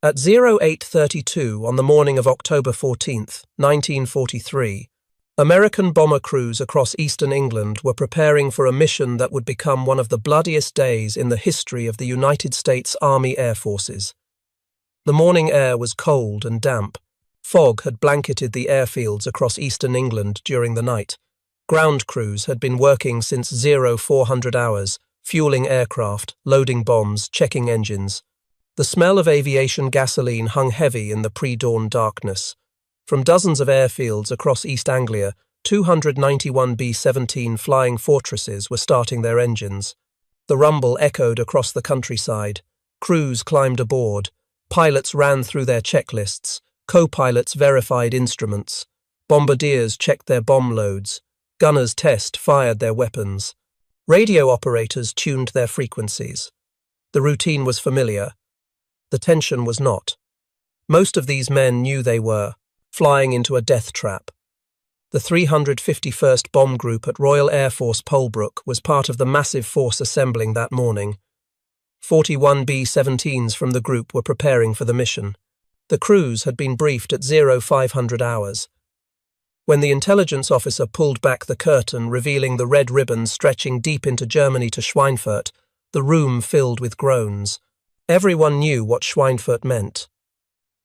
At 08:32 on the morning of October 14, 1943, American bomber crews across eastern England were preparing for a mission that would become one of the bloodiest days in the history of the United States Army Air Forces. The morning air was cold and damp. Fog had blanketed the airfields across eastern England during the night. Ground crews had been working since 0400 hours, fueling aircraft, loading bombs, checking engines. The smell of aviation gasoline hung heavy in the pre-dawn darkness. From dozens of airfields across East Anglia, 291 B-17 flying fortresses were starting their engines. The rumble echoed across the countryside. Crews climbed aboard. Pilots ran through their checklists. Co-pilots verified instruments. Bombardiers checked their bomb loads. Gunners fired their weapons. Radio operators tuned their frequencies. The routine was familiar. The tension was not. Most of these men knew they were flying into a death trap. The 351st Bomb Group at Royal Air Force Polebrook was part of the massive force assembling that morning. 41 B-17s from the group were preparing for the mission. The crews had been briefed at 0500 hours. When the intelligence officer pulled back the curtain, revealing the red ribbon stretching deep into Germany to Schweinfurt, the room filled with groans. Everyone knew what Schweinfurt meant.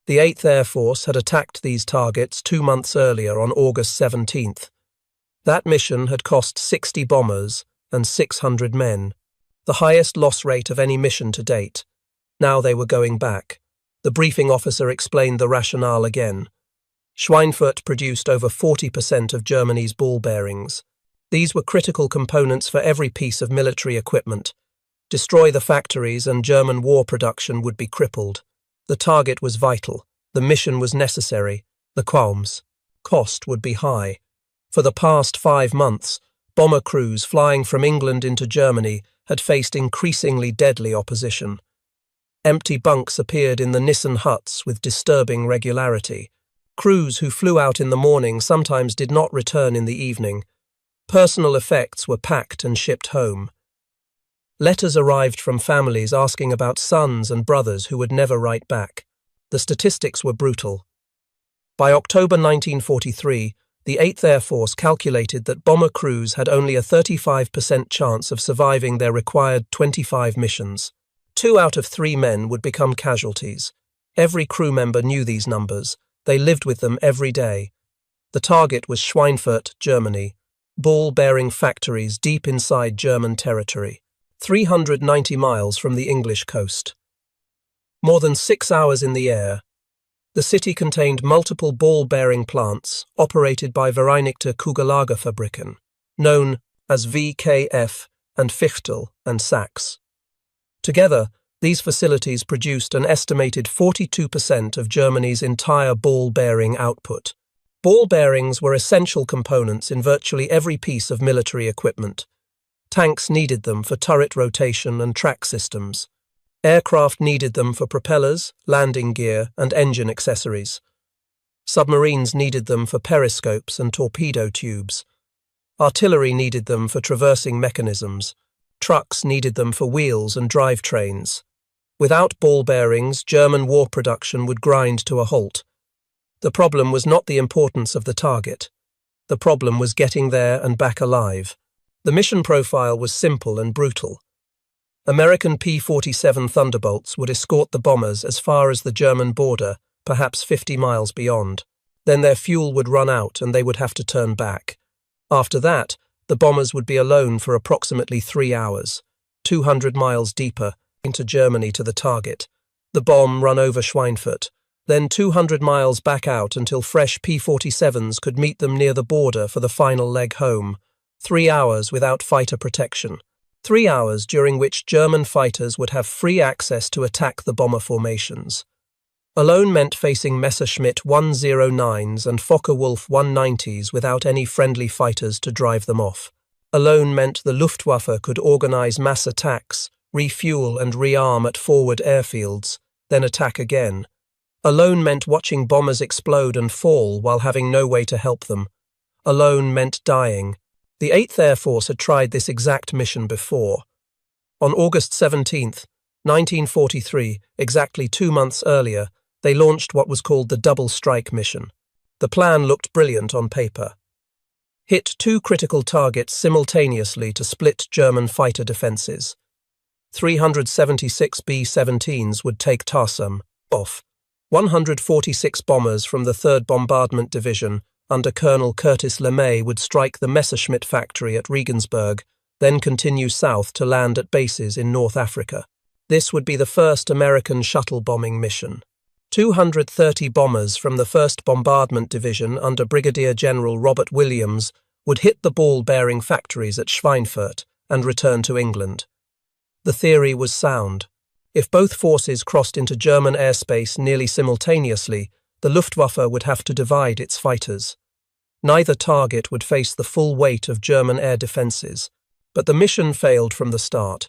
The 8th Air Force had attacked these targets 2 months earlier on August 17th. That mission had cost 60 bombers and 600 men, the highest loss rate of any mission to date. Now they were going back. The briefing officer explained the rationale again. Schweinfurt produced over 40% of Germany's ball bearings. These were critical components for every piece of military equipment. Destroy the factories and German war production would be crippled. The target was vital. The mission was necessary. The cost would be high. For the past 5 months, bomber crews flying from England into Germany had faced increasingly deadly opposition. Empty bunks appeared in the Nissen huts with disturbing regularity. Crews who flew out in the morning sometimes did not return in the evening. Personal effects were packed and shipped home. Letters arrived from families asking about sons and brothers who would never write back. The statistics were brutal. By October 1943, the 8th Air Force calculated that bomber crews had only a 35% chance of surviving their required 25 missions. 2 out of 3 men would become casualties. Every crew member knew these numbers. They lived with them every day. The target was Schweinfurt, Germany, ball-bearing factories deep inside German territory, 390 miles from the English coast. More than 6 hours in the air. The city contained multiple ball-bearing plants operated by Vereinigte Kugellagerfabriken, known as VKF and Fichtel and Sachs. Together, these facilities produced an estimated 42% of Germany's entire ball-bearing output. Ball bearings were essential components in virtually every piece of military equipment. Tanks needed them for turret rotation and track systems. Aircraft needed them for propellers, landing gear, and engine accessories. Submarines needed them for periscopes and torpedo tubes. Artillery needed them for traversing mechanisms. Trucks needed them for wheels and drivetrains. Without ball bearings, German war production would grind to a halt. The problem was not the importance of the target. The problem was getting there and back alive. The mission profile was simple and brutal. American P-47 Thunderbolts would escort the bombers as far as the German border, perhaps 50 miles beyond. Then their fuel would run out and they would have to turn back. After that, the bombers would be alone for approximately 3 hours, 200 miles deeper into Germany to the target. The bomb run over Schweinfurt, then 200 miles back out until fresh P-47s could meet them near the border for the final leg home. 3 hours without fighter protection. 3 hours during which German fighters would have free access to attack the bomber formations. Alone meant facing Messerschmitt 109s and Focke-Wulf 190s without any friendly fighters to drive them off. Alone meant the Luftwaffe could organize mass attacks, refuel and rearm at forward airfields, then attack again. Alone meant watching bombers explode and fall while having no way to help them. Alone meant dying. The 8th Air Force had tried this exact mission before. On August 17th, 1943, exactly 2 months earlier, they launched what was called the Double Strike mission. The plan looked brilliant on paper. Hit 2 critical targets simultaneously to split German fighter defenses. 376 B-17s would take Tarsem off. 146 bombers from the 3rd Bombardment Division under Colonel Curtis LeMay would strike the Messerschmitt factory at Regensburg, then continue south to land at bases in North Africa. This would be the first American shuttle bombing mission. 230 bombers from the 1st Bombardment Division under Brigadier General Robert Williams would hit the ball-bearing factories at Schweinfurt and return to England. The theory was sound. If both forces crossed into German airspace nearly simultaneously, the Luftwaffe would have to divide its fighters. Neither target would face the full weight of German air defenses, but the mission failed from the start.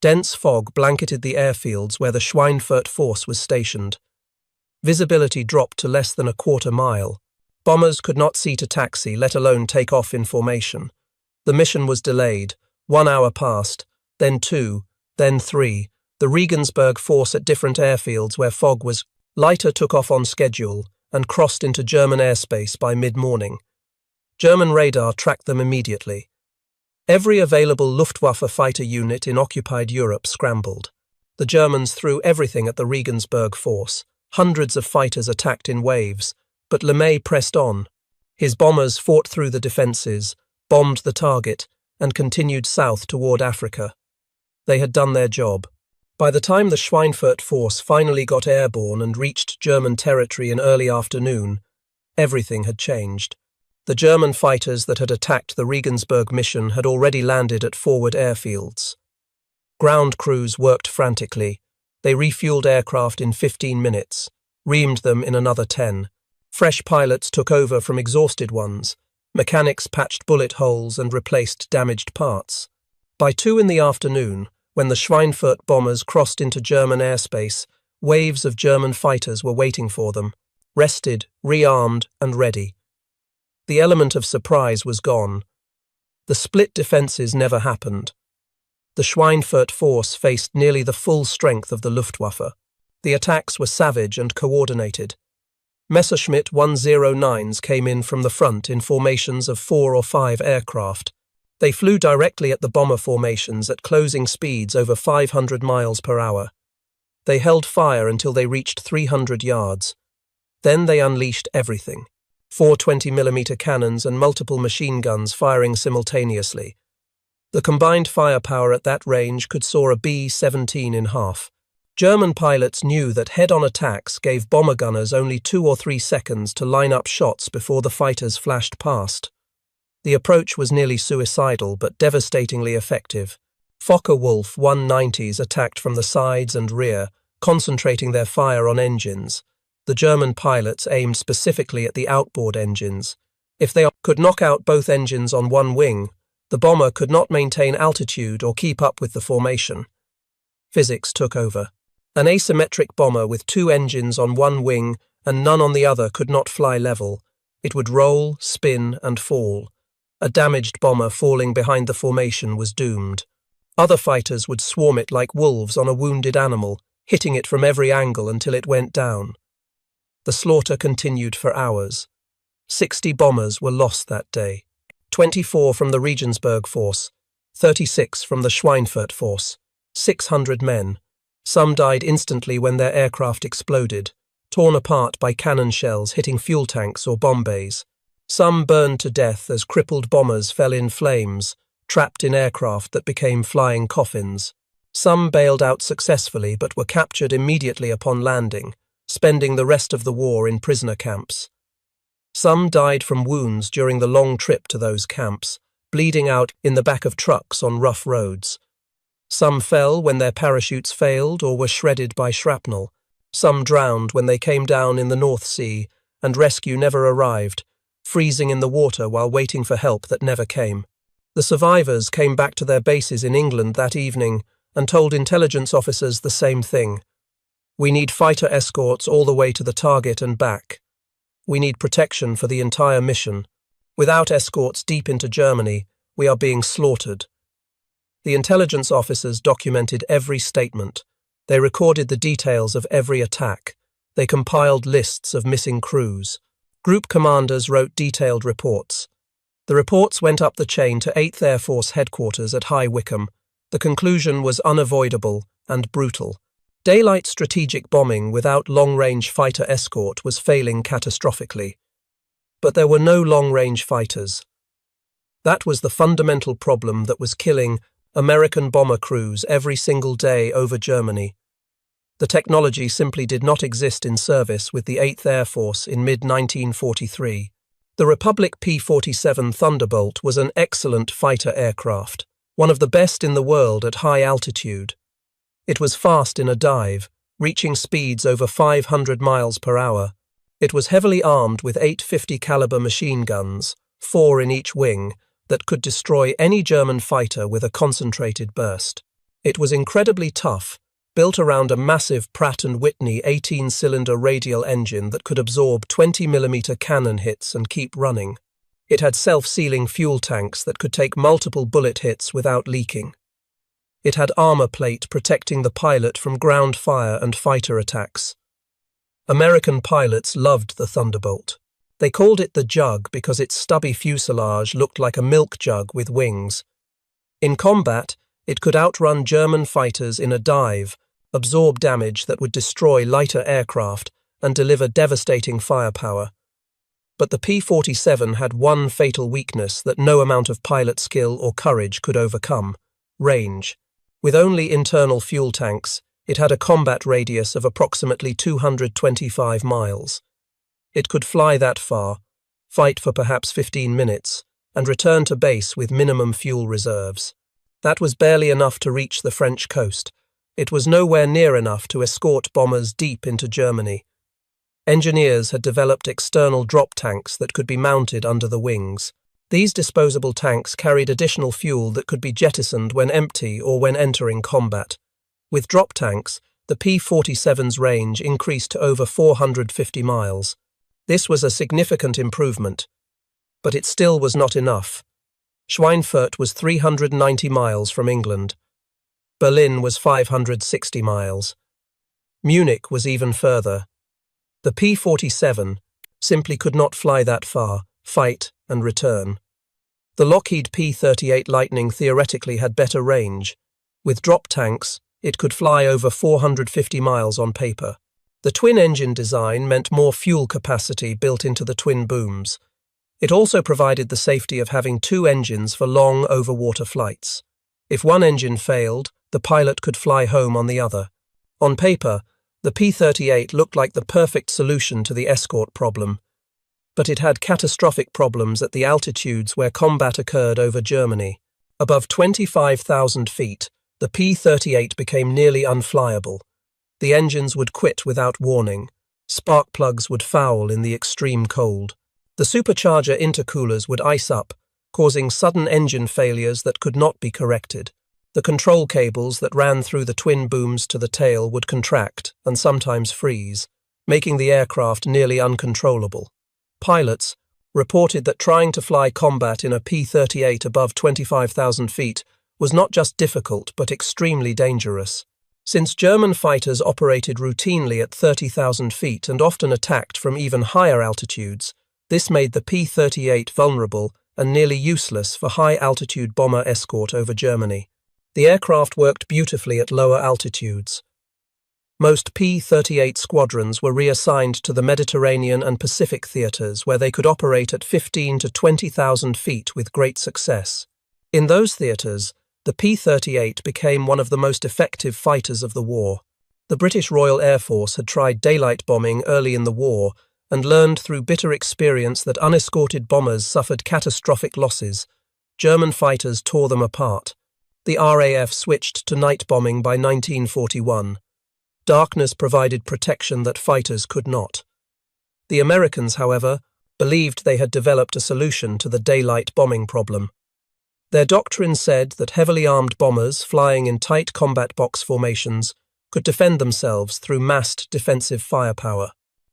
Dense fog blanketed the airfields where the Schweinfurt force was stationed. Visibility dropped to less than a quarter mile. Bombers could not see to taxi, let alone take off in formation. The mission was delayed. 1 hour passed, then 2, then 3. The Regensburg force at different airfields where fog was lighter took off on schedule and crossed into German airspace by mid-morning. German radar tracked them immediately. Every available Luftwaffe fighter unit in occupied Europe scrambled. The Germans threw everything at the Regensburg force. Hundreds of fighters attacked in waves, but LeMay pressed on. His bombers fought through the defences, bombed the target, and continued south toward Africa. They had done their job. By the time the Schweinfurt force finally got airborne and reached German territory in early afternoon, everything had changed. The German fighters that had attacked the Regensburg mission had already landed at forward airfields. Ground crews worked frantically. They refueled aircraft in 15 minutes, reamed them in another 10. Fresh pilots took over from exhausted ones. Mechanics patched bullet holes and replaced damaged parts. By 2 in the afternoon, when the Schweinfurt bombers crossed into German airspace, waves of German fighters were waiting for them, rested, rearmed, and ready. The element of surprise was gone. The split defences never happened. The Schweinfurt force faced nearly the full strength of the Luftwaffe. The attacks were savage and coordinated. Messerschmitt 109s came in from the front in formations of 4 or 5 aircraft. They flew directly at the bomber formations at closing speeds over 500 miles per hour. They held fire until they reached 300 yards. Then they unleashed everything. 4 20mm cannons and multiple machine guns firing simultaneously. The combined firepower at that range could saw a B-17 in half. German pilots knew that head-on attacks gave bomber gunners only 2 or 3 seconds to line up shots before the fighters flashed past. The approach was nearly suicidal but devastatingly effective. Focke-Wulf 190s attacked from the sides and rear, concentrating their fire on engines. The German pilots aimed specifically at the outboard engines. If they could knock out both engines on one wing, the bomber could not maintain altitude or keep up with the formation. Physics took over. An asymmetric bomber with 2 engines on one wing and none on the other could not fly level. It would roll, spin, and fall. A damaged bomber falling behind the formation was doomed. Other fighters would swarm it like wolves on a wounded animal, hitting it from every angle until it went down. The slaughter continued for hours. 60 bombers were lost that day. 24 from the Regensburg force, 36 from the Schweinfurt force, 600 men. Some died instantly when their aircraft exploded, torn apart by cannon shells hitting fuel tanks or bomb bays. Some burned to death as crippled bombers fell in flames, trapped in aircraft that became flying coffins. Some bailed out successfully but were captured immediately upon landing, spending the rest of the war in prisoner camps. Some died from wounds during the long trip to those camps, bleeding out in the back of trucks on rough roads. Some fell when their parachutes failed or were shredded by shrapnel. Some drowned when they came down in the North Sea, and rescue never arrived, freezing in the water while waiting for help that never came. The survivors came back to their bases in England that evening and told intelligence officers the same thing. We need fighter escorts all the way to the target and back. We need protection for the entire mission. Without escorts deep into Germany, we are being slaughtered. The intelligence officers documented every statement. They recorded the details of every attack. They compiled lists of missing crews. Group commanders wrote detailed reports. The reports went up the chain to 8th Air Force headquarters at High Wycombe. The conclusion was unavoidable and brutal. Daylight strategic bombing without long-range fighter escort was failing catastrophically. But there were no long-range fighters. That was the fundamental problem that was killing American bomber crews every single day over Germany. The technology simply did not exist in service with the 8th Air Force in mid-1943. The Republic P-47 Thunderbolt was an excellent fighter aircraft, one of the best in the world at high altitude. It was fast in a dive, reaching speeds over 500 miles per hour. It was heavily armed with 850 caliber machine guns, 4 in each wing, that could destroy any German fighter with a concentrated burst. It was incredibly tough, built around a massive Pratt & Whitney 18-cylinder radial engine that could absorb 20mm cannon hits and keep running. It had self-sealing fuel tanks that could take multiple bullet hits without leaking. It had armor plate protecting the pilot from ground fire and fighter attacks. American pilots loved the Thunderbolt. They called it the Jug because its stubby fuselage looked like a milk jug with wings. In combat, it could outrun German fighters in a dive, absorb damage that would destroy lighter aircraft, and deliver devastating firepower. But the P-47 had one fatal weakness that no amount of pilot skill or courage could overcome: range. With only internal fuel tanks, it had a combat radius of approximately 225 miles. It could fly that far, fight for perhaps 15 minutes, and return to base with minimum fuel reserves. That was barely enough to reach the French coast. It was nowhere near enough to escort bombers deep into Germany. Engineers had developed external drop tanks that could be mounted under the wings. These disposable tanks carried additional fuel that could be jettisoned when empty or when entering combat. With drop tanks, the P-47's range increased to over 450 miles. This was a significant improvement, but it still was not enough. Schweinfurt was 390 miles from England. Berlin was 560 miles. Munich was even further. The P-47 simply could not fly that far, fight, and return. The Lockheed P-38 Lightning theoretically had better range. With drop tanks, it could fly over 450 miles on paper. The twin-engine design meant more fuel capacity built into the twin booms. It also provided the safety of having 2 engines for long overwater flights. If one engine failed, the pilot could fly home on the other. On paper, the P-38 looked like the perfect solution to the escort problem. But it had catastrophic problems at the altitudes where combat occurred over Germany. Above 25,000 feet, the P-38 became nearly unflyable. The engines would quit without warning. Spark plugs would foul in the extreme cold. The supercharger intercoolers would ice up, causing sudden engine failures that could not be corrected. The control cables that ran through the twin booms to the tail would contract and sometimes freeze, making the aircraft nearly uncontrollable. Pilots reported that trying to fly combat in a P-38 above 25,000 feet was not just difficult but extremely dangerous. Since German fighters operated routinely at 30,000 feet and often attacked from even higher altitudes, this made the P-38 vulnerable and nearly useless for high-altitude bomber escort over Germany. The aircraft worked beautifully at lower altitudes. Most P-38 squadrons were reassigned to the Mediterranean and Pacific theaters where they could operate at 15 to 20,000 feet with great success. In those theaters, the P-38 became one of the most effective fighters of the war. The British Royal Air Force had tried daylight bombing early in the war and learned through bitter experience that unescorted bombers suffered catastrophic losses. German fighters tore them apart. The RAF switched to night bombing by 1941. Darkness provided protection that fighters could not. The Americans, however, believed they had developed a solution to the daylight bombing problem. Their doctrine said that heavily armed bombers flying in tight combat box formations could defend themselves through massed defensive firepower.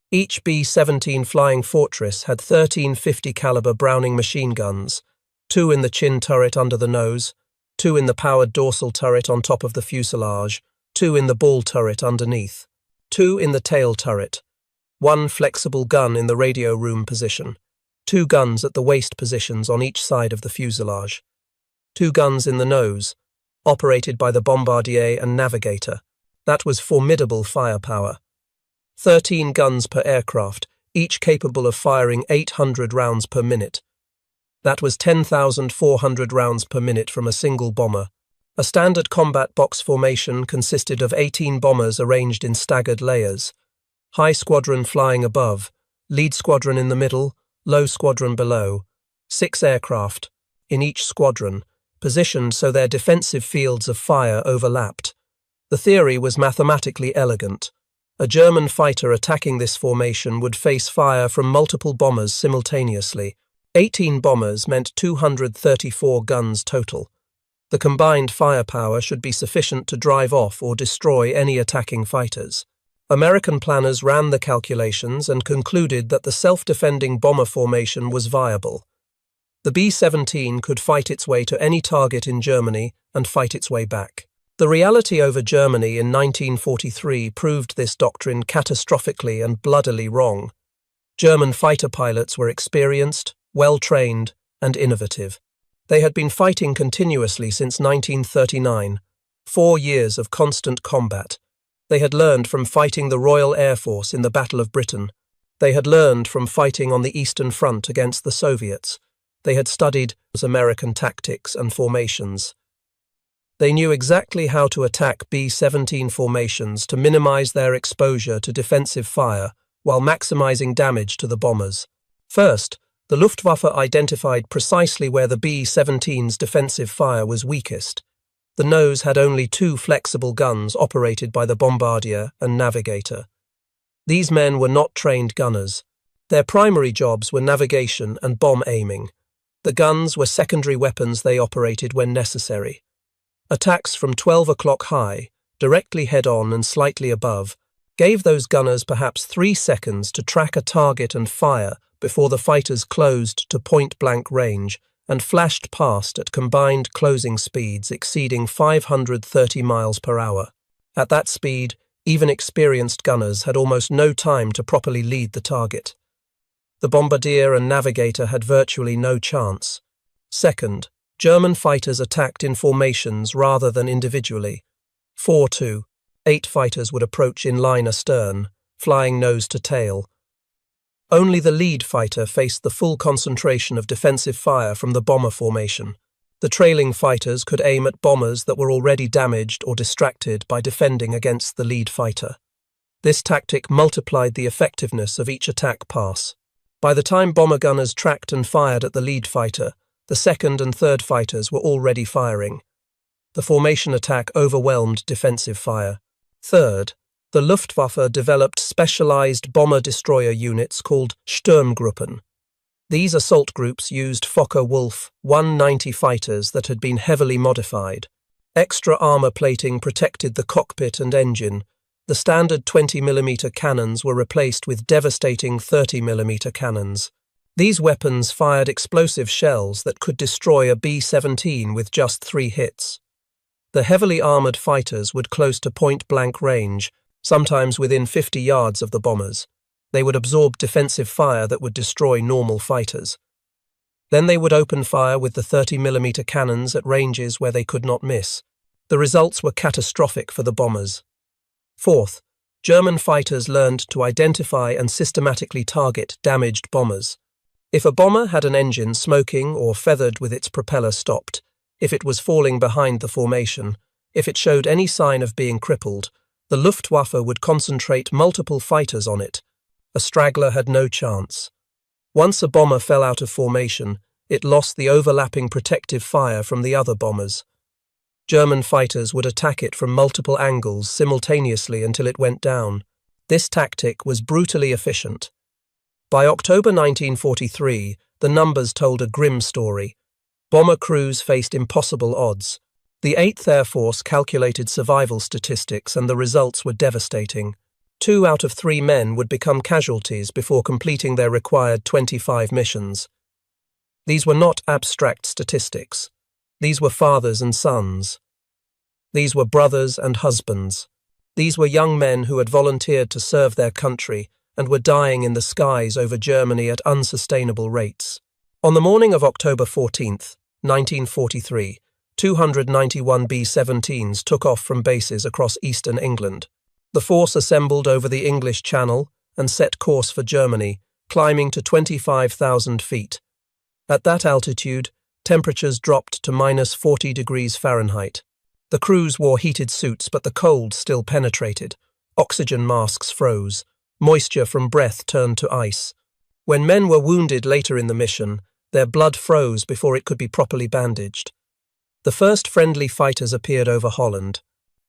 Each B-17 Flying Fortress had 13 50 caliber Browning machine guns, 2 in the chin turret under the nose, 2 in the powered dorsal turret on top of the fuselage, 2 in the ball turret underneath, 2 in the tail turret, 1 flexible gun in the radio room position, 2 guns at the waist positions on each side of the fuselage, 2 guns in the nose, operated by the bombardier and navigator. That was formidable firepower. 13 guns per aircraft, each capable of firing 800 rounds per minute. That was 10,400 rounds per minute from a single bomber. A standard combat box formation consisted of 18 bombers arranged in staggered layers. High squadron flying above, lead squadron in the middle, low squadron below. 6 aircraft, in each squadron, positioned so their defensive fields of fire overlapped. The theory was mathematically elegant. A German fighter attacking this formation would face fire from multiple bombers simultaneously. 18 bombers meant 234 guns total. The combined firepower should be sufficient to drive off or destroy any attacking fighters. American planners ran the calculations and concluded that the self-defending bomber formation was viable. The B-17 could fight its way to any target in Germany and fight its way back. The reality over Germany in 1943 proved this doctrine catastrophically and bloodily wrong. German fighter pilots were experienced, well-trained, and innovative. They had been fighting continuously since 1939, 4 years of constant combat. They had learned from fighting the Royal Air Force in the Battle of Britain. They had learned from fighting on the Eastern Front against the Soviets. They had studied American tactics and formations. They knew exactly how to attack B-17 formations to minimize their exposure to defensive fire while maximizing damage to the bombers. First, the Luftwaffe identified precisely where the B-17's defensive fire was weakest. The nose had only 2 flexible guns operated by the bombardier and navigator. These men were not trained gunners. Their primary jobs were navigation and bomb aiming. The guns were secondary weapons they operated when necessary. Attacks from 12 o'clock high, directly head-on and slightly above, gave those gunners perhaps 3 seconds to track a target and fire before the fighters closed to point-blank range and flashed past at combined closing speeds exceeding 530 miles per hour. At that speed, even experienced gunners had almost no time to properly lead the target. The bombardier and navigator had virtually no chance. Second, German fighters attacked in formations rather than individually. 4-2, 8 fighters would approach in line astern, flying nose to tail. Only the lead fighter faced the full concentration of defensive fire from the bomber formation. The trailing fighters could aim at bombers that were already damaged or distracted by defending against the lead fighter. This tactic multiplied the effectiveness of each attack pass. By the time bomber gunners tracked and fired at the lead fighter, the second and third fighters were already firing. The formation attack overwhelmed defensive fire. Third, the Luftwaffe developed specialized bomber-destroyer units called Sturmgruppen. These assault groups used Fokker-Wulf 190 fighters that had been heavily modified. Extra armor plating protected the cockpit and engine. The standard 20mm cannons were replaced with devastating 30mm cannons. These weapons fired explosive shells that could destroy a B-17 with just 3 hits. The heavily armored fighters would close to point-blank range, sometimes within 50 yards of the bombers. They would absorb defensive fire that would destroy normal fighters. Then they would open fire with the 30mm cannons at ranges where they could not miss. The results were catastrophic for the bombers. Fourth, German fighters learned to identify and systematically target damaged bombers. If a bomber had an engine smoking or feathered with its propeller stopped, if it was falling behind the formation, if it showed any sign of being crippled, the Luftwaffe would concentrate multiple fighters on it. A straggler had no chance. Once a bomber fell out of formation, it lost the overlapping protective fire from the other bombers. German fighters would attack it from multiple angles simultaneously until it went down. This tactic was brutally efficient. By October 1943, the numbers told a grim story. Bomber crews faced impossible odds. The 8th Air Force calculated survival statistics and the results were devastating. 2 out of 3 men would become casualties before completing their required 25 missions. These were not abstract statistics. These were fathers and sons. These were brothers and husbands. These were young men who had volunteered to serve their country and were dying in the skies over Germany at unsustainable rates. On the morning of October 14th, 1943, 291 B-17s took off from bases across eastern England. The force assembled over the English Channel and set course for Germany, climbing to 25,000 feet. At that altitude, temperatures dropped to -40 degrees Fahrenheit. The crews wore heated suits, but the cold still penetrated. Oxygen masks froze. Moisture from breath turned to ice. When men were wounded later in the mission, their blood froze before it could be properly bandaged. The first friendly fighters appeared over Holland.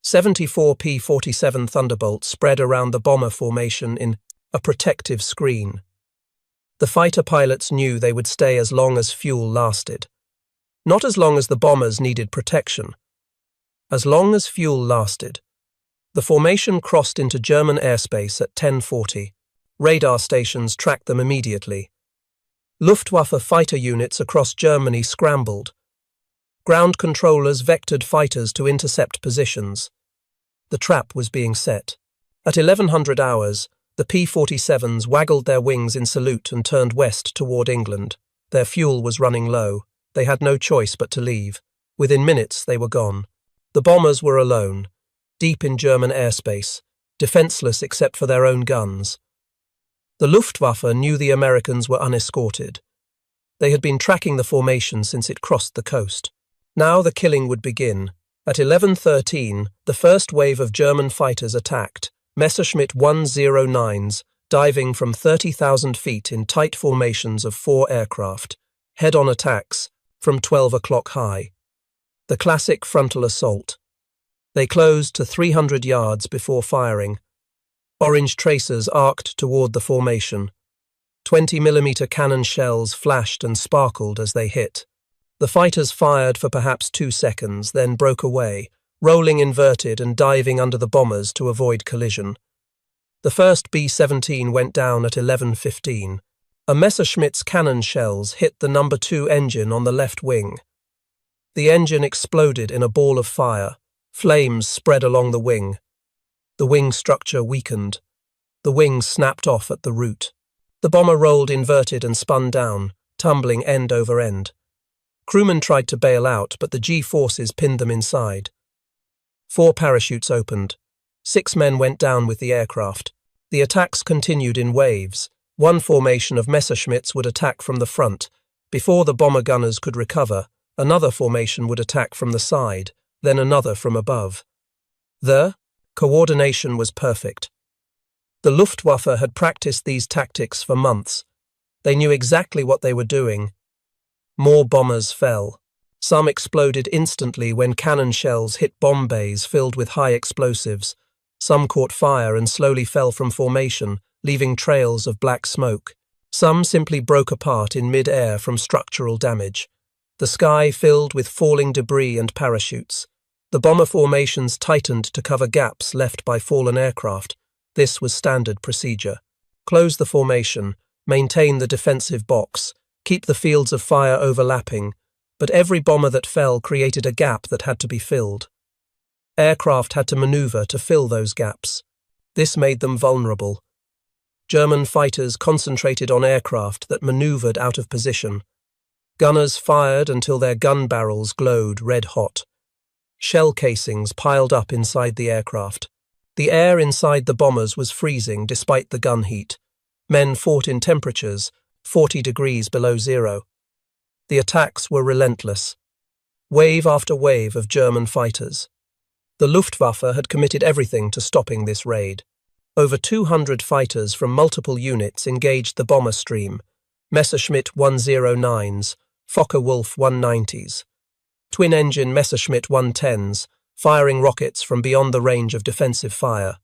74 P-47 Thunderbolts spread around the bomber formation in a protective screen. The fighter pilots knew they would stay as long as fuel lasted. Not as long as the bombers needed protection. As long as fuel lasted. The formation crossed into German airspace at 10:40. Radar stations tracked them immediately. Luftwaffe fighter units across Germany scrambled. Ground controllers vectored fighters to intercept positions. The trap was being set. At 1100 hours, the P-47s waggled their wings in salute and turned west toward England. Their fuel was running low. They had no choice but to leave. Within minutes, they were gone. The bombers were alone, deep in German airspace, defenseless except for their own guns. The Luftwaffe knew the Americans were unescorted. They had been tracking the formation since it crossed the coast. Now the killing would begin. At 11:13, the first wave of German fighters attacked, Messerschmitt 109s, diving from 30,000 feet in tight formations of 4 aircraft, head-on attacks from 12 o'clock high. The classic frontal assault. They closed to 300 yards before firing. Orange tracers arced toward the formation. 20mm cannon shells flashed and sparkled as they hit. The fighters fired for perhaps 2 seconds, then broke away, rolling inverted and diving under the bombers to avoid collision. The first B-17 went down at 11:15. A Messerschmitt's cannon shells hit the No. 2 engine on the left wing. The engine exploded in a ball of fire. Flames spread along the wing. The wing structure weakened. The wing snapped off at the root. The bomber rolled inverted and spun down, tumbling end over end. Crewmen tried to bail out, but the G-forces pinned them inside. 4 parachutes opened. 6 men went down with the aircraft. The attacks continued in waves. One formation of Messerschmitts would attack from the front. Before the bomber gunners could recover, another formation would attack from the side, then another from above. The coordination was perfect. The Luftwaffe had practiced these tactics for months. They knew exactly what they were doing. More bombers fell. Some exploded instantly when cannon shells hit bomb bays filled with high explosives. Some caught fire and slowly fell from formation, leaving trails of black smoke. Some simply broke apart in mid-air from structural damage. The sky filled with falling debris and parachutes. The bomber formations tightened to cover gaps left by fallen aircraft. This was standard procedure. Close the formation, maintain the defensive box, keep the fields of fire overlapping, but every bomber that fell created a gap that had to be filled. Aircraft had to maneuver to fill those gaps. This made them vulnerable. German fighters concentrated on aircraft that maneuvered out of position. Gunners fired until their gun barrels glowed red-hot. Shell casings piled up inside the aircraft. The air inside the bombers was freezing despite the gun heat. Men fought in temperatures 40 degrees below zero. The attacks were relentless. Wave after wave of German fighters. The Luftwaffe had committed everything to stopping this raid. Over 200 fighters from multiple units engaged the bomber stream. Messerschmitt 109s, Focke-Wulf 190s. Twin-engine Messerschmitt 110s, firing rockets from beyond the range of defensive fire.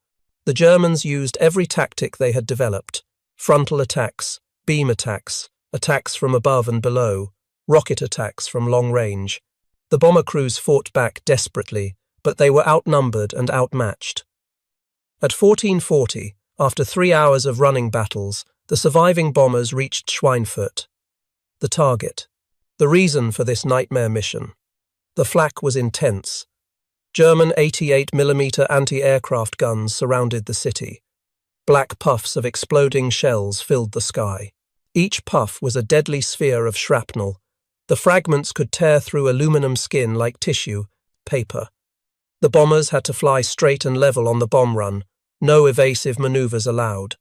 The Germans used every tactic they had developed. Frontal attacks, beam attacks, attacks from above and below, rocket attacks from long range. The bomber crews fought back desperately, but they were outnumbered and outmatched. At 14:40, after 3 hours of running battles, the surviving bombers reached Schweinfurt. The target. The reason for this nightmare mission. The flak was intense. German 88mm anti-aircraft guns surrounded the city. Black puffs of exploding shells filled the sky. Each puff was a deadly sphere of shrapnel. The fragments could tear through aluminum skin like tissue, paper. The bombers had to fly straight and level on the bomb run, no evasive maneuvers allowed.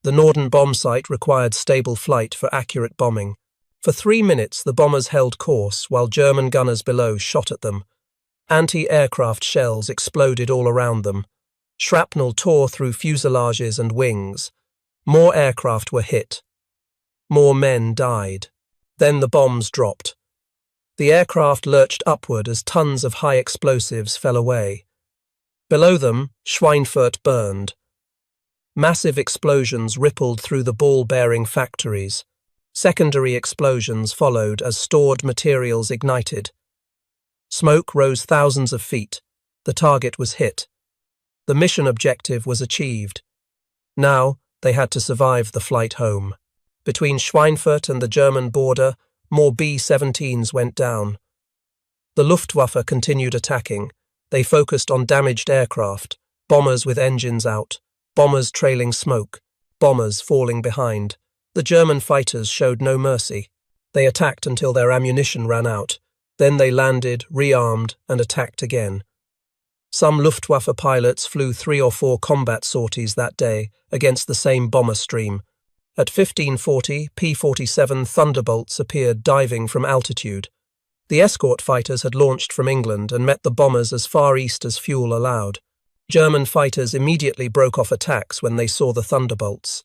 The Norden bomb site required stable flight for accurate bombing. For 3 minutes the bombers held course while German gunners below shot at them. Anti-aircraft shells exploded all around them. Shrapnel tore through fuselages and wings. More aircraft were hit. More men died. Then the bombs dropped. The aircraft lurched upward as tons of high explosives fell away. Below them, Schweinfurt burned. Massive explosions rippled through the ball-bearing factories. Secondary explosions followed as stored materials ignited. Smoke rose thousands of feet. The target was hit. The mission objective was achieved. Now, they had to survive the flight home. Between Schweinfurt and the German border, more B-17s went down. The Luftwaffe continued attacking. They focused on damaged aircraft, bombers with engines out, bombers trailing smoke, bombers falling behind. The German fighters showed no mercy. They attacked until their ammunition ran out. Then they landed, rearmed, and attacked again. Some Luftwaffe pilots flew 3 or 4 combat sorties that day against the same bomber stream. At 1540, P-47 Thunderbolts appeared diving from altitude. The escort fighters had launched from England and met the bombers as far east as fuel allowed. German fighters immediately broke off attacks when they saw the Thunderbolts.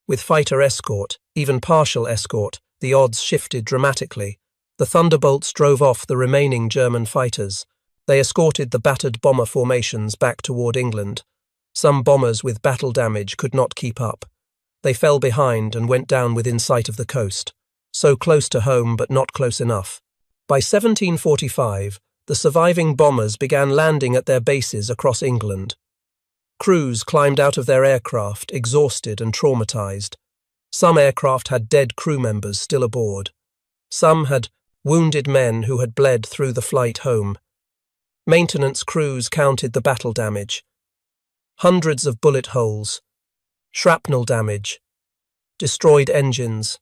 With fighter escort, even partial escort, the odds shifted dramatically. The Thunderbolts drove off the remaining German fighters. They escorted the battered bomber formations back toward England. Some bombers with battle damage could not keep up. They fell behind and went down within sight of the coast, so close to home but not close enough. By 1745, the surviving bombers began landing at their bases across England. Crews climbed out of their aircraft, exhausted and traumatized. Some aircraft had dead crew members still aboard. Some had wounded men who had bled through the flight home. Maintenance crews counted the battle damage. Hundreds of bullet holes, shrapnel damage, destroyed engines,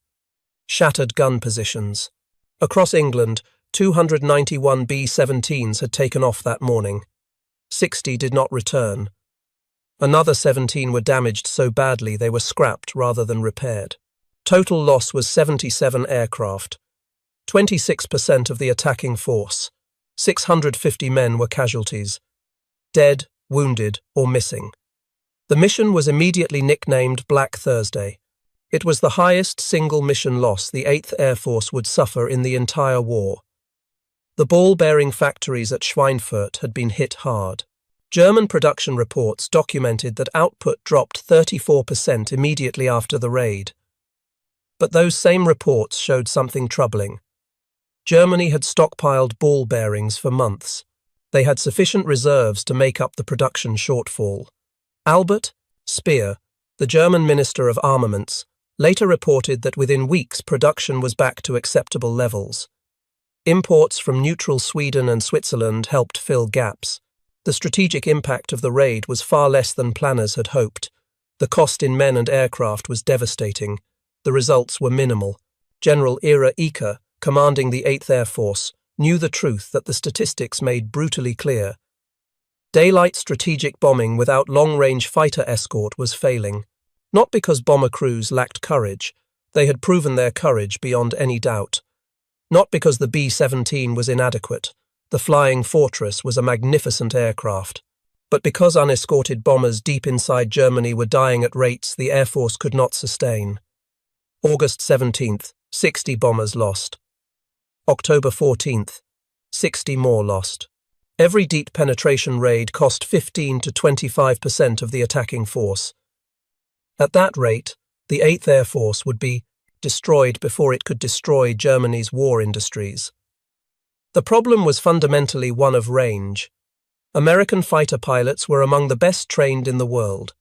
shattered gun positions. Across England, 291 B-17s had taken off that morning. 60 did not return. Another 17 were damaged so badly they were scrapped rather than repaired. Total loss was 77 aircraft, 26% of the attacking force. 650 men were casualties, dead, wounded, or missing. The mission was immediately nicknamed Black Thursday. It was the highest single mission loss the 8th Air Force would suffer in the entire war. The ball-bearing factories at Schweinfurt had been hit hard. German production reports documented that output dropped 34% immediately after the raid. But those same reports showed something troubling. Germany had stockpiled ball bearings for months. They had sufficient reserves to make up the production shortfall. Albert Speer, the German Minister of Armaments, later reported that within weeks production was back to acceptable levels. Imports from neutral Sweden and Switzerland helped fill gaps. The strategic impact of the raid was far less than planners had hoped. The cost in men and aircraft was devastating. The results were minimal. General Ira Eker, commanding the 8th Air Force, knew the truth that the statistics made brutally clear. Daylight strategic bombing without long-range fighter escort was failing. Not because bomber crews lacked courage. They had proven their courage beyond any doubt. Not because the B-17 was inadequate. The Flying Fortress was a magnificent aircraft. But because unescorted bombers deep inside Germany were dying at rates the Air Force could not sustain. August 17th, 60 bombers lost. October 14th, 60 more lost. Every deep penetration raid cost 15 to 25% of the attacking force. At that rate, the 8th Air Force would be destroyed before it could destroy Germany's war industries. The problem was fundamentally one of range. American fighter pilots were among the best trained in the world.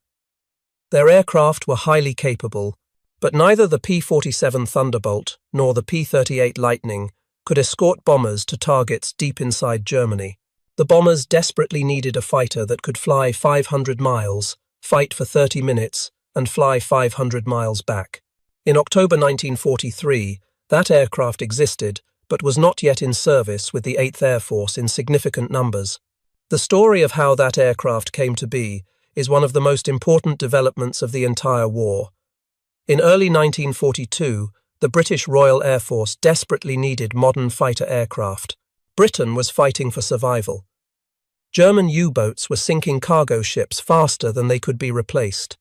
Their aircraft were highly capable, but neither the P-47 Thunderbolt nor the P-38 Lightning could escort bombers to targets deep inside Germany. The bombers desperately needed a fighter that could fly 500 miles, fight for 30 minutes, and fly 500 miles back. In October 1943, that aircraft existed, but was not yet in service with the 8th Air Force in significant numbers. The story of how that aircraft came to be is one of the most important developments of the entire war. In early 1942, the British Royal Air Force desperately needed modern fighter aircraft. Britain was fighting for survival. German U-boats were sinking cargo ships faster than they could be replaced.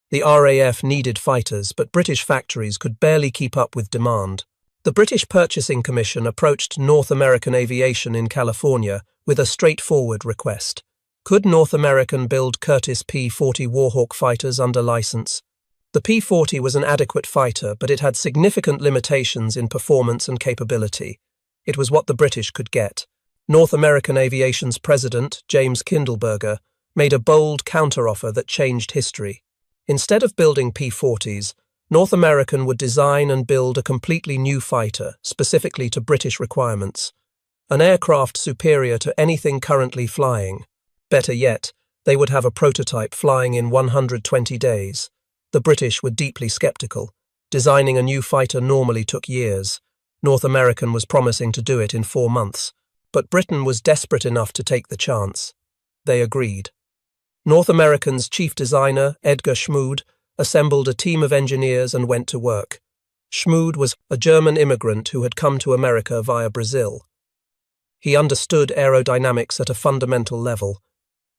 The RAF needed fighters, but British factories could barely keep up with demand. The British Purchasing Commission approached North American Aviation in California with a straightforward request. Could North American build Curtiss P-40 Warhawk fighters under license? The P-40 was an adequate fighter, but it had significant limitations in performance and capability. It was what the British could get. North American Aviation's president, James Kindleberger, made a bold counteroffer that changed history. Instead of building P-40s, North American would design and build a completely new fighter, specifically to British requirements. An aircraft superior to anything currently flying. Better yet, they would have a prototype flying in 120 days. The British were deeply skeptical. Designing a new fighter normally took years. North American was promising to do it in 4 months. But Britain was desperate enough to take the chance. They agreed. North American's chief designer, Edgar Schmood, assembled a team of engineers and went to work. Schmood was a German immigrant who had come to America via Brazil. He understood aerodynamics at a fundamental level.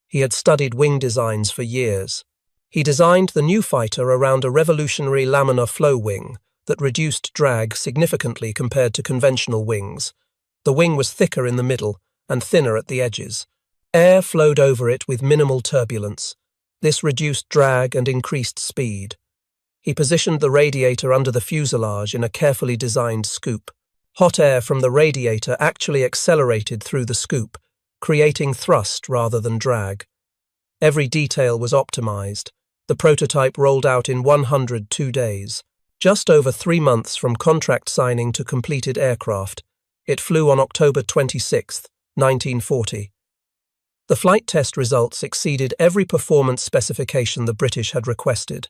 He had studied wing designs for years. He designed the new fighter around a revolutionary laminar flow wing that reduced drag significantly compared to conventional wings. The wing was thicker in the middle and thinner at the edges. Air flowed over it with minimal turbulence. This reduced drag and increased speed. He positioned the radiator under the fuselage in a carefully designed scoop. Hot air from the radiator actually accelerated through the scoop, creating thrust rather than drag. Every detail was optimized. The prototype rolled out in 102 days. Just over 3 months from contract signing to completed aircraft. It flew on October 26, 1940. The flight test results exceeded every performance specification the British had requested.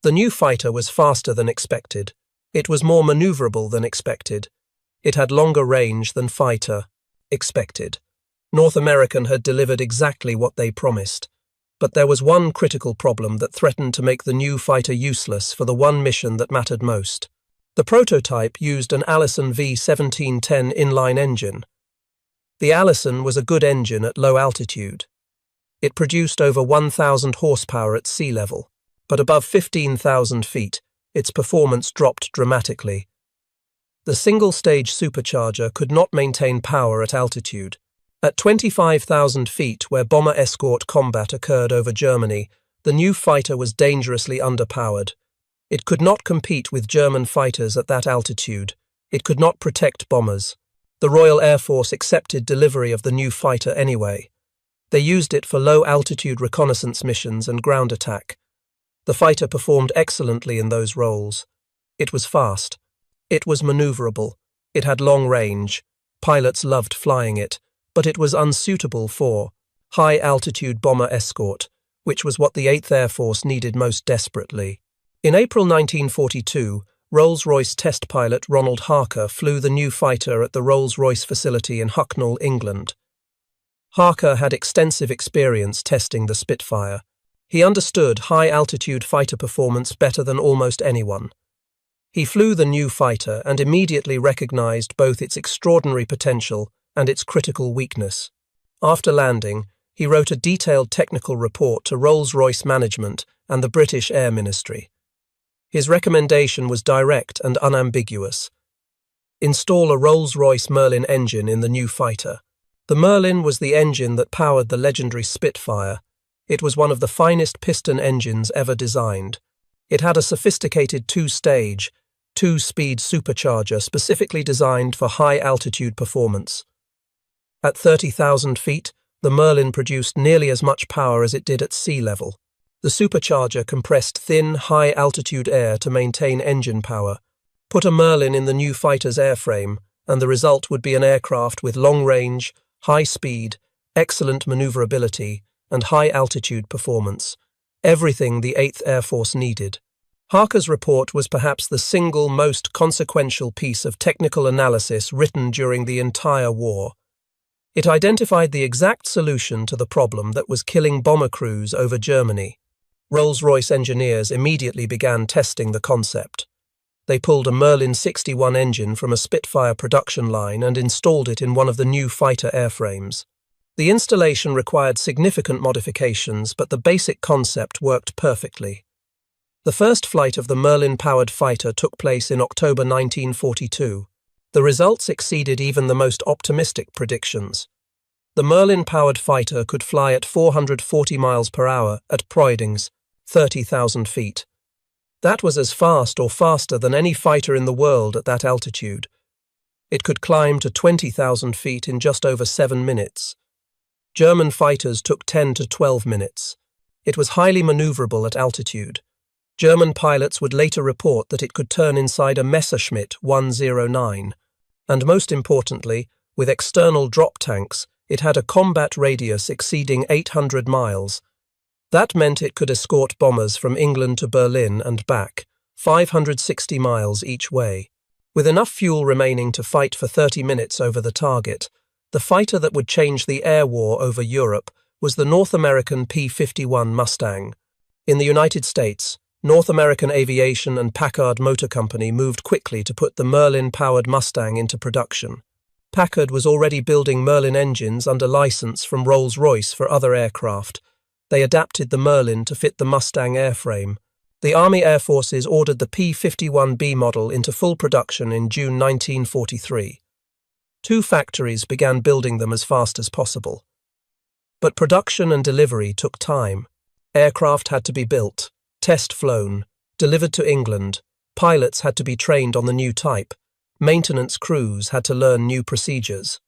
The new fighter was faster than expected. It was more maneuverable than expected. It had longer range than fighter expected. North American had delivered exactly what they promised. But there was one critical problem that threatened to make the new fighter useless for the one mission that mattered most. The prototype used an Allison V1710 inline engine. The Allison was a good engine at low altitude. It produced over 1,000 horsepower at sea level, but above 15,000 feet, its performance dropped dramatically. The single-stage supercharger could not maintain power at altitude. At 25,000 feet, where bomber escort combat occurred over Germany, the new fighter was dangerously underpowered. It could not compete with German fighters at that altitude. It could not protect bombers. The Royal Air Force accepted delivery of the new fighter anyway. They used it for low-altitude reconnaissance missions and ground attack. The fighter performed excellently in those roles. It was fast. It was maneuverable. It had long range. Pilots loved flying it, but it was unsuitable for high-altitude bomber escort, which was what the 8th Air Force needed most desperately. In April 1942, Rolls-Royce test pilot Ronald Harker flew the new fighter at the Rolls-Royce facility in Hucknall, England. Harker had extensive experience testing the Spitfire. He understood high-altitude fighter performance better than almost anyone. He flew the new fighter and immediately recognized both its extraordinary potential and its critical weakness. After landing, he wrote a detailed technical report to Rolls-Royce management and the British Air Ministry. His recommendation was direct and unambiguous. Install a Rolls-Royce Merlin engine in the new fighter. The Merlin was the engine that powered the legendary Spitfire. It was one of the finest piston engines ever designed. It had a sophisticated two-stage, two-speed supercharger specifically designed for high-altitude performance. At 30,000 feet, the Merlin produced nearly as much power as it did at sea level. The supercharger compressed thin, high-altitude air to maintain engine power. Put a Merlin in the new fighter's airframe, and the result would be an aircraft with long range, high speed, excellent maneuverability, and high-altitude performance. Everything the 8th Air Force needed. Harker's report was perhaps the single most consequential piece of technical analysis written during the entire war. It identified the exact solution to the problem that was killing bomber crews over Germany. Rolls-Royce engineers immediately began testing the concept. They pulled a Merlin 61 engine from a Spitfire production line and installed it in one of the new fighter airframes. The installation required significant modifications, but the basic concept worked perfectly. The first flight of the Merlin-powered fighter took place in October 1942. The results exceeded even the most optimistic predictions. The Merlin-powered fighter could fly at 440 miles per hour at Proidings, 30,000 feet. That was as fast or faster than any fighter in the world at that altitude. It could climb to 20,000 feet in just over 7 minutes. German fighters took 10 to 12 minutes. It was highly maneuverable at altitude. German pilots would later report that it could turn inside a Messerschmitt 109. And most importantly, with external drop tanks, it had a combat radius exceeding 800 miles. That meant it could escort bombers from England to Berlin and back, 560 miles each way. With enough fuel remaining to fight for 30 minutes over the target, the fighter that would change the air war over Europe was the North American P-51 Mustang. In the United States, North American Aviation and Packard Motor Company moved quickly to put the Merlin-powered Mustang into production. Packard was already building Merlin engines under license from Rolls-Royce for other aircraft. They adapted the Merlin to fit the Mustang airframe. The Army Air Forces ordered the P-51B model into full production in June 1943. 2 factories began building them as fast as possible. But production and delivery took time. Aircraft had to be built, test flown, delivered to England. Pilots had to be trained on the new type. Maintenance crews had to learn new procedures.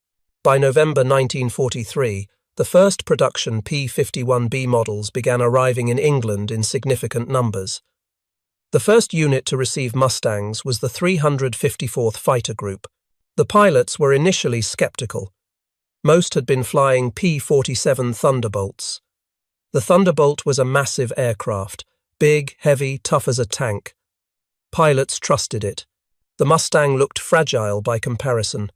By November 1943, the first production P-51B models began arriving in England in significant numbers. The first unit to receive Mustangs was the 354th Fighter Group. The pilots were initially skeptical. Most had been flying P-47 Thunderbolts. The Thunderbolt was a massive aircraft, big, heavy, tough as a tank. Pilots trusted it. The Mustang looked fragile by comparison.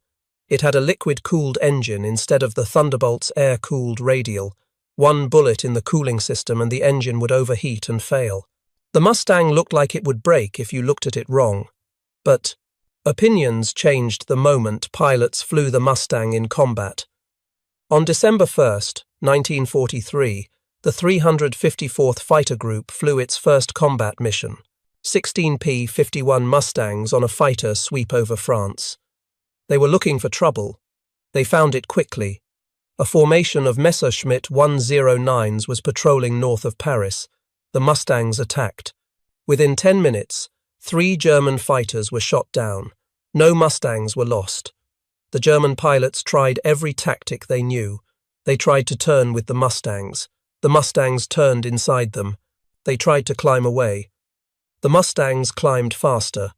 It had a liquid-cooled engine instead of the Thunderbolt's air-cooled radial. One bullet in the cooling system and the engine would overheat and fail. The Mustang looked like it would break if you looked at it wrong. But opinions changed the moment pilots flew the Mustang in combat. On December 1st, 1943, the 354th Fighter Group flew its first combat mission. 16 P-51 Mustangs on a fighter sweep over France. They were looking for trouble. They found it quickly. A formation of Messerschmitt 109s was patrolling north of Paris. The Mustangs attacked. Within 10 minutes, 3 German fighters were shot down. No Mustangs were lost. The German pilots tried every tactic they knew. They tried to turn with the Mustangs. The Mustangs turned inside them. They tried to climb away. The Mustangs climbed faster.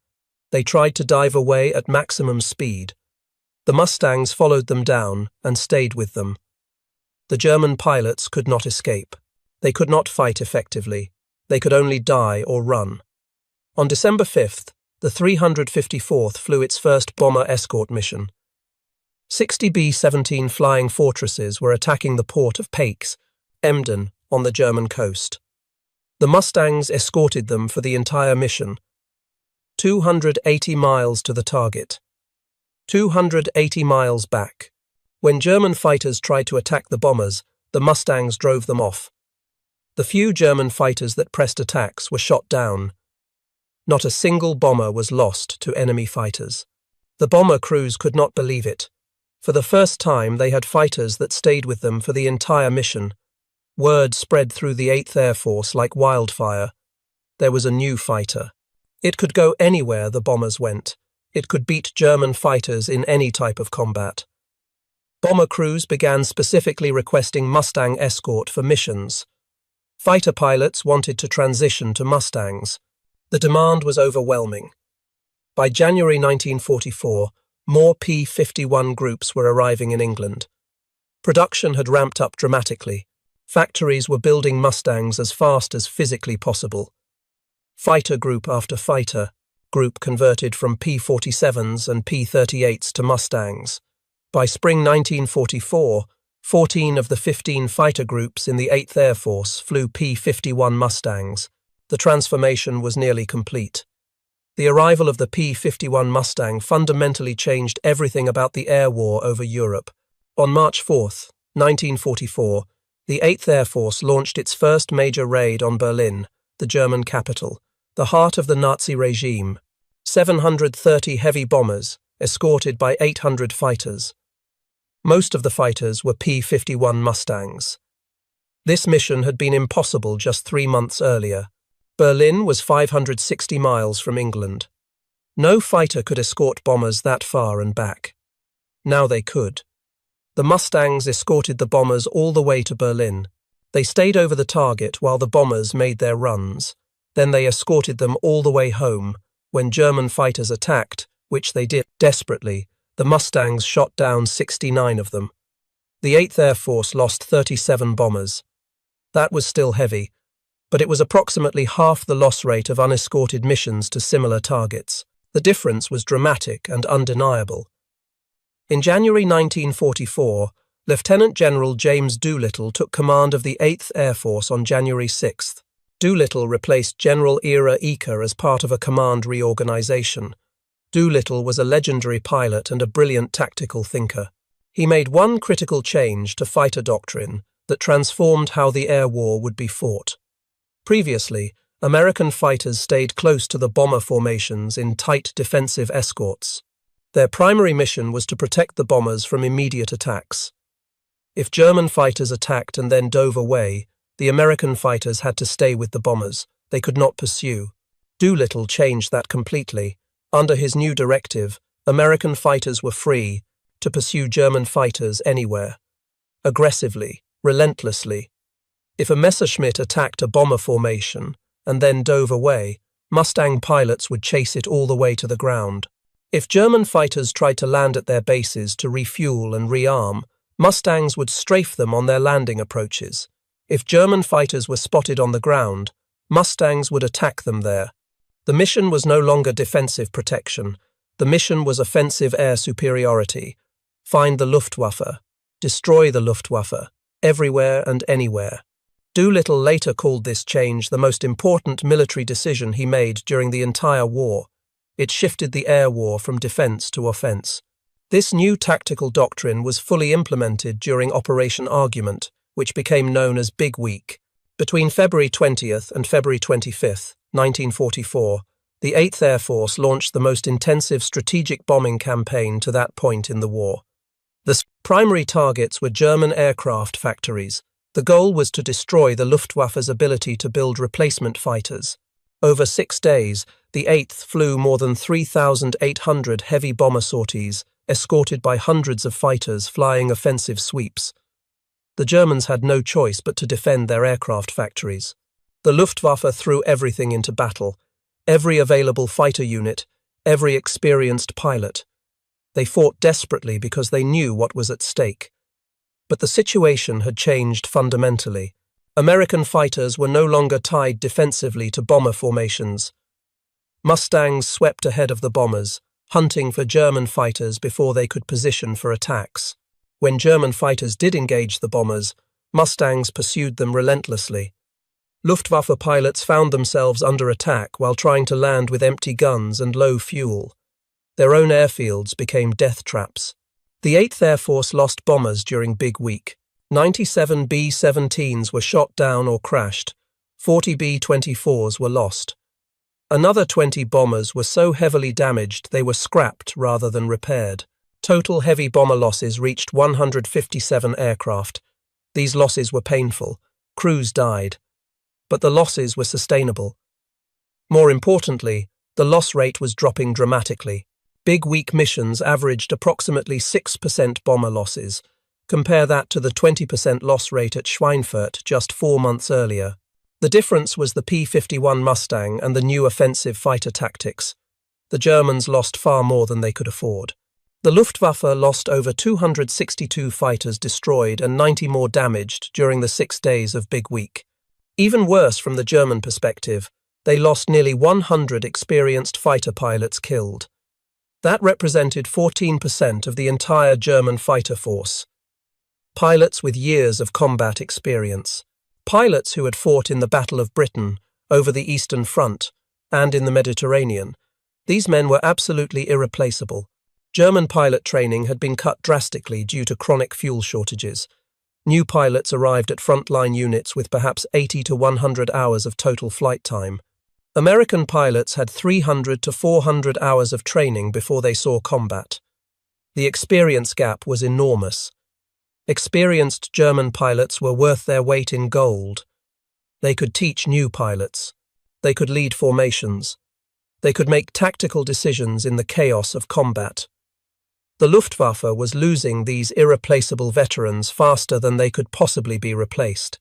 They tried to dive away at maximum speed. The Mustangs followed them down and stayed with them. The German pilots could not escape. They could not fight effectively. They could only die or run. On December 5th, the 354th flew its first bomber escort mission. 60 B-17 Flying Fortresses were attacking the port of Paix, Emden, on the German coast. The Mustangs escorted them for the entire mission. 280 miles to the target. 280 miles back. When German fighters tried to attack the bombers, the Mustangs drove them off. The few German fighters that pressed attacks were shot down. Not a single bomber was lost to enemy fighters. The bomber crews could not believe it. For the first time, they had fighters that stayed with them for the entire mission. Word spread through the 8th Air Force like wildfire. There was a new fighter. It could go anywhere the bombers went. It could beat German fighters in any type of combat. Bomber crews began specifically requesting Mustang escort for missions. Fighter pilots wanted to transition to Mustangs. The demand was overwhelming. By January 1944, more P-51 groups were arriving in England. Production had ramped up dramatically. Factories were building Mustangs as fast as physically possible. Fighter group after fighter group converted from P-47s and P-38s to Mustangs. By spring 1944, 14 of the 15 fighter groups in the 8th Air Force flew P-51 Mustangs. The transformation was nearly complete. The arrival of the P-51 Mustang fundamentally changed everything about the air war over Europe. On March 4, 1944, the 8th Air Force launched its first major raid on Berlin, the German capital, the heart of the Nazi regime. 730 heavy bombers, escorted by 800 fighters. Most of the fighters were P-51 Mustangs. This mission had been impossible just 3 months earlier. Berlin was 560 miles from England. No fighter could escort bombers that far and back. Now they could. The Mustangs escorted the bombers all the way to Berlin. They stayed over the target while the bombers made their runs. Then they escorted them all the way home. When German fighters attacked, which they did desperately, the Mustangs shot down 69 of them. The 8th Air Force lost 37 bombers. That was still heavy, but it was approximately half the loss rate of unescorted missions to similar targets. The difference was dramatic and undeniable. In January 1944, Lieutenant General James Doolittle took command of the 8th Air Force on January 6th. Doolittle replaced General Ira Eaker as part of a command reorganization. Doolittle was a legendary pilot and a brilliant tactical thinker. He made one critical change to fighter doctrine that transformed how the air war would be fought. Previously, American fighters stayed close to the bomber formations in tight defensive escorts. Their primary mission was to protect the bombers from immediate attacks. If German fighters attacked and then dove away, the American fighters had to stay with the bombers. They could not pursue. Doolittle changed that completely. Under his new directive, American fighters were free to pursue German fighters anywhere. Aggressively, relentlessly. If a Messerschmitt attacked a bomber formation and then dove away, Mustang pilots would chase it all the way to the ground. If German fighters tried to land at their bases to refuel and rearm, Mustangs would strafe them on their landing approaches. If German fighters were spotted on the ground, Mustangs would attack them there. The mission was no longer defensive protection. The mission was offensive air superiority. Find the Luftwaffe. Destroy the Luftwaffe. Everywhere and anywhere. Doolittle later called this change the most important military decision he made during the entire war. It shifted the air war from defense to offense. This new tactical doctrine was fully implemented during Operation Argument, which became known as Big Week. Between February 20th and February 25th, 1944, the 8th Air Force launched the most intensive strategic bombing campaign to that point in the war. The primary targets were German aircraft factories. The goal was to destroy the Luftwaffe's ability to build replacement fighters. Over 6 days, the 8th flew more than 3,800 heavy bomber sorties, escorted by hundreds of fighters flying offensive sweeps. The Germans had no choice but to defend their aircraft factories. The Luftwaffe threw everything into battle, every available fighter unit, every experienced pilot. They fought desperately because they knew what was at stake. But the situation had changed fundamentally. American fighters were no longer tied defensively to bomber formations. Mustangs swept ahead of the bombers, hunting for German fighters before they could position for attacks. When German fighters did engage the bombers, Mustangs pursued them relentlessly. Luftwaffe pilots found themselves under attack while trying to land with empty guns and low fuel. Their own airfields became death traps. The 8th Air Force lost bombers during Big Week. 97 B-17s were shot down or crashed. 40 B-24s were lost. Another 20 bombers were so heavily damaged they were scrapped rather than repaired. Total heavy bomber losses reached 157 aircraft. These losses were painful. Crews died. But the losses were sustainable. More importantly, the loss rate was dropping dramatically. Big Week missions averaged approximately 6% bomber losses. Compare that to the 20% loss rate at Schweinfurt just 4 months earlier. The difference was the P-51 Mustang and the new offensive fighter tactics. The Germans lost far more than they could afford. The Luftwaffe lost over 262 fighters destroyed and 90 more damaged during the 6 days of Big Week. Even worse from the German perspective, they lost nearly 100 experienced fighter pilots killed. That represented 14% of the entire German fighter force. Pilots with years of combat experience. Pilots who had fought in the Battle of Britain, over the Eastern Front, and in the Mediterranean. These men were absolutely irreplaceable. German pilot training had been cut drastically due to chronic fuel shortages. New pilots arrived at frontline units with perhaps 80 to 100 hours of total flight time. American pilots had 300 to 400 hours of training before they saw combat. The experience gap was enormous. Experienced German pilots were worth their weight in gold. They could teach new pilots. They could lead formations. They could make tactical decisions in the chaos of combat. The Luftwaffe was losing these irreplaceable veterans faster than they could possibly be replaced.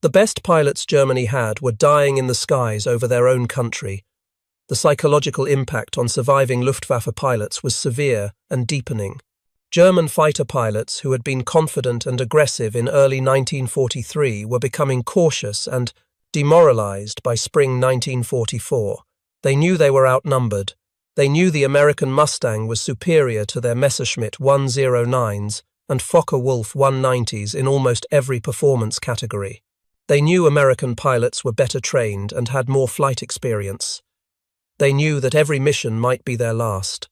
The best pilots Germany had were dying in the skies over their own country. The psychological impact on surviving Luftwaffe pilots was severe and deepening. German fighter pilots who had been confident and aggressive in early 1943 were becoming cautious and demoralized by spring 1944. They knew they were outnumbered. They knew the American Mustang was superior to their Messerschmitt 109s and Focke-Wulf 190s in almost every performance category. They knew American pilots were better trained and had more flight experience. They knew that every mission might be their last.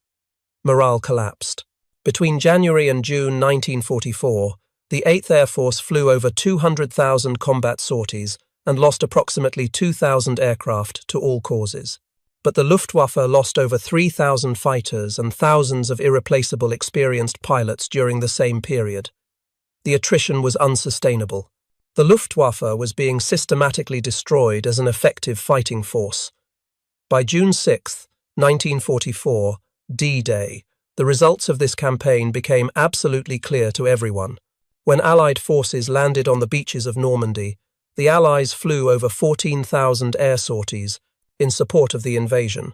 Morale collapsed. Between January and June 1944, the 8th Air Force flew over 200,000 combat sorties and lost approximately 2,000 aircraft to all causes. But the Luftwaffe lost over 3,000 fighters and thousands of irreplaceable experienced pilots during the same period. The attrition was unsustainable. The Luftwaffe was being systematically destroyed as an effective fighting force. By June 6, 1944, D-Day, the results of this campaign became absolutely clear to everyone. When Allied forces landed on the beaches of Normandy, the Allies flew over 14,000 air sorties in support of the invasion.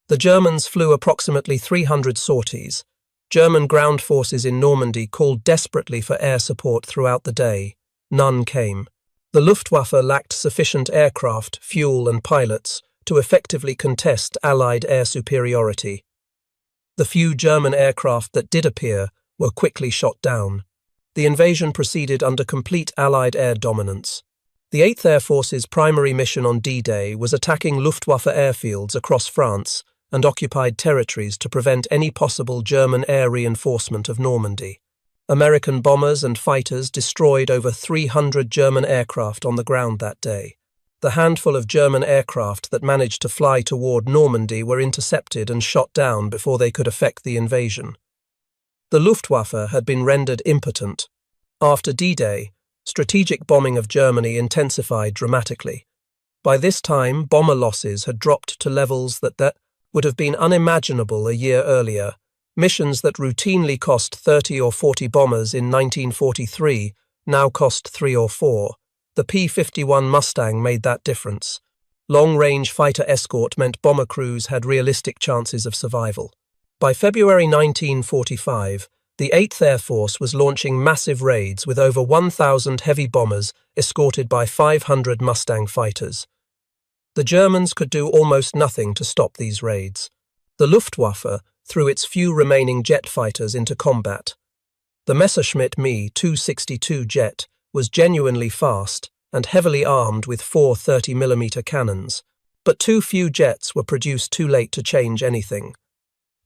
The Germans flew approximately 300 sorties. German ground forces in Normandy called desperately for air support throughout the day. None came. The Luftwaffe lacked sufficient aircraft, fuel and pilots to effectively contest Allied air superiority. The few German aircraft that did appear were quickly shot down. The invasion proceeded under complete Allied air dominance. The 8th Air Force's primary mission on D-Day was attacking Luftwaffe airfields across France and occupied territories to prevent any possible German air reinforcement of Normandy. American bombers and fighters destroyed over 300 German aircraft on the ground that day. The handful of German aircraft that managed to fly toward Normandy were intercepted and shot down before they could effect the invasion. The Luftwaffe had been rendered impotent. After D-Day, strategic bombing of Germany intensified dramatically. By this time, bomber losses had dropped to levels that would have been unimaginable a year earlier. Missions that routinely cost 30 or 40 bombers in 1943 now cost 3 or 4. The P-51 Mustang made that difference. Long-range fighter escort meant bomber crews had realistic chances of survival. By February 1945, the 8th Air Force was launching massive raids with over 1,000 heavy bombers escorted by 500 Mustang fighters. The Germans could do almost nothing to stop these raids. The Luftwaffe threw its few remaining jet fighters into combat. The Messerschmitt Me 262 jet was genuinely fast and heavily armed with 4 30mm cannons, but too few jets were produced too late to change anything.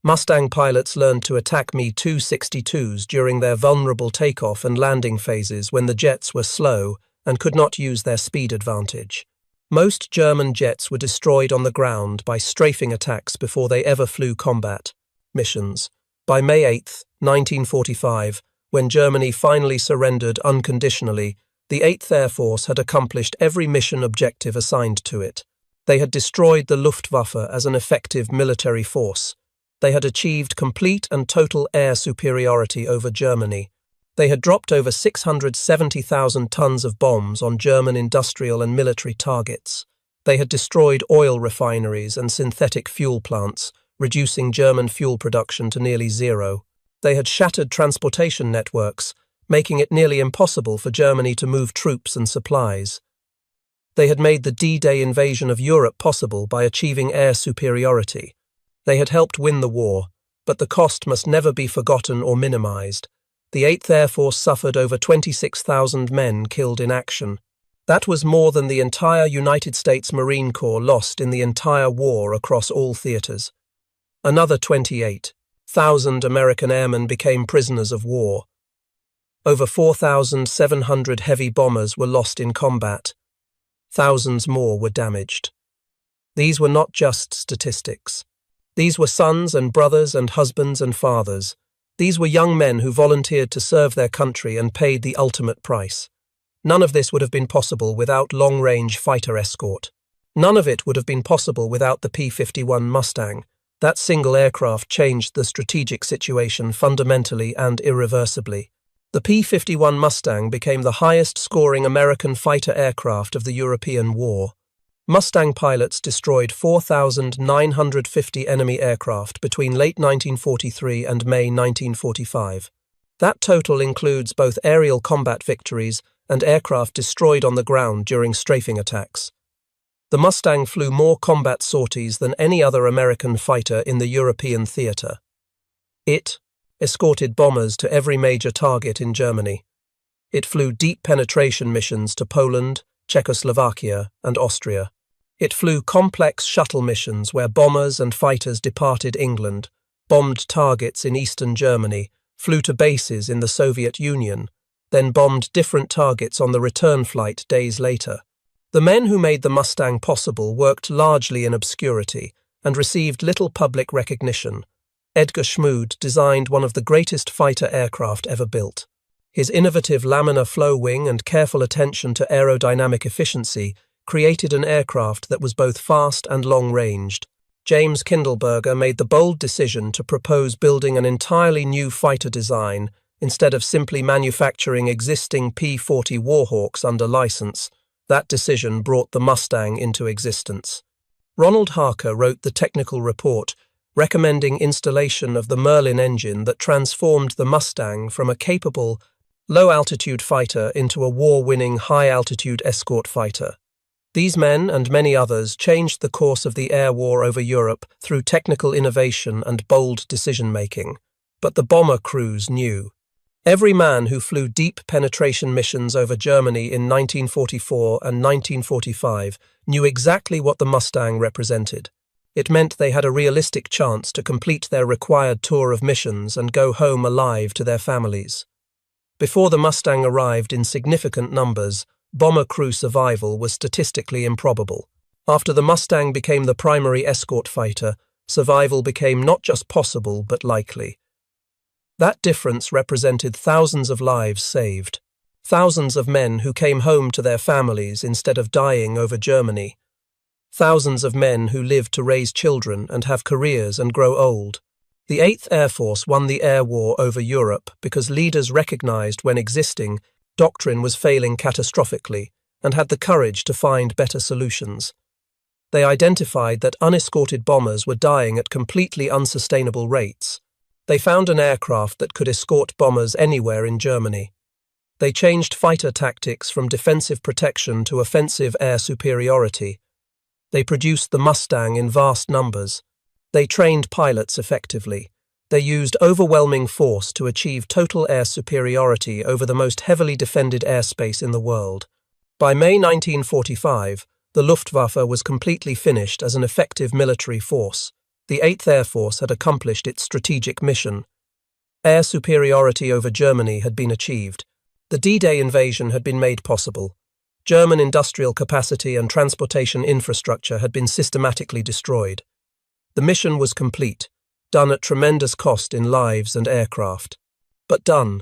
Mustang pilots learned to attack Me 262s during their vulnerable takeoff and landing phases when the jets were slow and could not use their speed advantage. Most German jets were destroyed on the ground by strafing attacks before they ever flew combat missions. By May 8, 1945, when Germany finally surrendered unconditionally, the 8th Air Force had accomplished every mission objective assigned to it. They had destroyed the Luftwaffe as an effective military force. They had achieved complete and total air superiority over Germany. They had dropped over 670,000 tons of bombs on German industrial and military targets. They had destroyed oil refineries and synthetic fuel plants, reducing German fuel production to nearly zero. They had shattered transportation networks, making it nearly impossible for Germany to move troops and supplies. They had made the D-Day invasion of Europe possible by achieving air superiority. They had helped win the war, but the cost must never be forgotten or minimized. The 8th Air Force suffered over 26,000 men killed in action. That was more than the entire United States Marine Corps lost in the entire war across all theaters. Another 28,000 American airmen became prisoners of war. Over 4,700 heavy bombers were lost in combat. Thousands more were damaged. These were not just statistics. These were sons and brothers and husbands and fathers. These were young men who volunteered to serve their country and paid the ultimate price. None of this would have been possible without long-range fighter escort. None of it would have been possible without the P-51 Mustang. That single aircraft changed the strategic situation fundamentally and irreversibly. The P-51 Mustang became the highest-scoring American fighter aircraft of the European War. Mustang pilots destroyed 4,950 enemy aircraft between late 1943 and May 1945. That total includes both aerial combat victories and aircraft destroyed on the ground during strafing attacks. The Mustang flew more combat sorties than any other American fighter in the European theater. It escorted bombers to every major target in Germany. It flew deep penetration missions to Poland, Czechoslovakia, and Austria. It flew complex shuttle missions where bombers and fighters departed England, bombed targets in eastern Germany, flew to bases in the Soviet Union, then bombed different targets on the return flight days later. The men who made the Mustang possible worked largely in obscurity and received little public recognition. Edgar Schmood designed one of the greatest fighter aircraft ever built. His innovative laminar flow wing and careful attention to aerodynamic efficiency created an aircraft that was both fast and long-ranged. James Kindleberger made the bold decision to propose building an entirely new fighter design instead of simply manufacturing existing P-40 Warhawks under license. That decision brought the Mustang into existence. Ronald Harker wrote the technical report recommending installation of the Merlin engine that transformed the Mustang from a capable, low-altitude fighter into a war-winning, high-altitude escort fighter. These men and many others changed the course of the air war over Europe through technical innovation and bold decision-making. But the bomber crews knew. Every man who flew deep penetration missions over Germany in 1944 and 1945 knew exactly what the Mustang represented. It meant they had a realistic chance to complete their required tour of missions and go home alive to their families. Before the Mustang arrived in significant numbers, bomber crew survival was statistically improbable. After the Mustang became the primary escort fighter, survival became not just possible but likely. That difference represented thousands of lives saved, thousands of men who came home to their families instead of dying over Germany, thousands of men who lived to raise children and have careers and grow old. The 8th Air Force won the air war over Europe because leaders recognized when existing doctrine was failing catastrophically and had the courage to find better solutions. They identified that unescorted bombers were dying at completely unsustainable rates. They found an aircraft that could escort bombers anywhere in Germany. They changed fighter tactics from defensive protection to offensive air superiority. They produced the Mustang in vast numbers. They trained pilots effectively. They used overwhelming force to achieve total air superiority over the most heavily defended airspace in the world. By May 1945, the Luftwaffe was completely finished as an effective military force. The 8th Air Force had accomplished its strategic mission. Air superiority over Germany had been achieved. The D-Day invasion had been made possible. German industrial capacity and transportation infrastructure had been systematically destroyed. The mission was complete, done at tremendous cost in lives and aircraft. But done.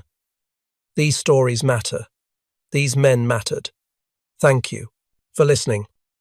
These stories matter. These men mattered. Thank you for listening.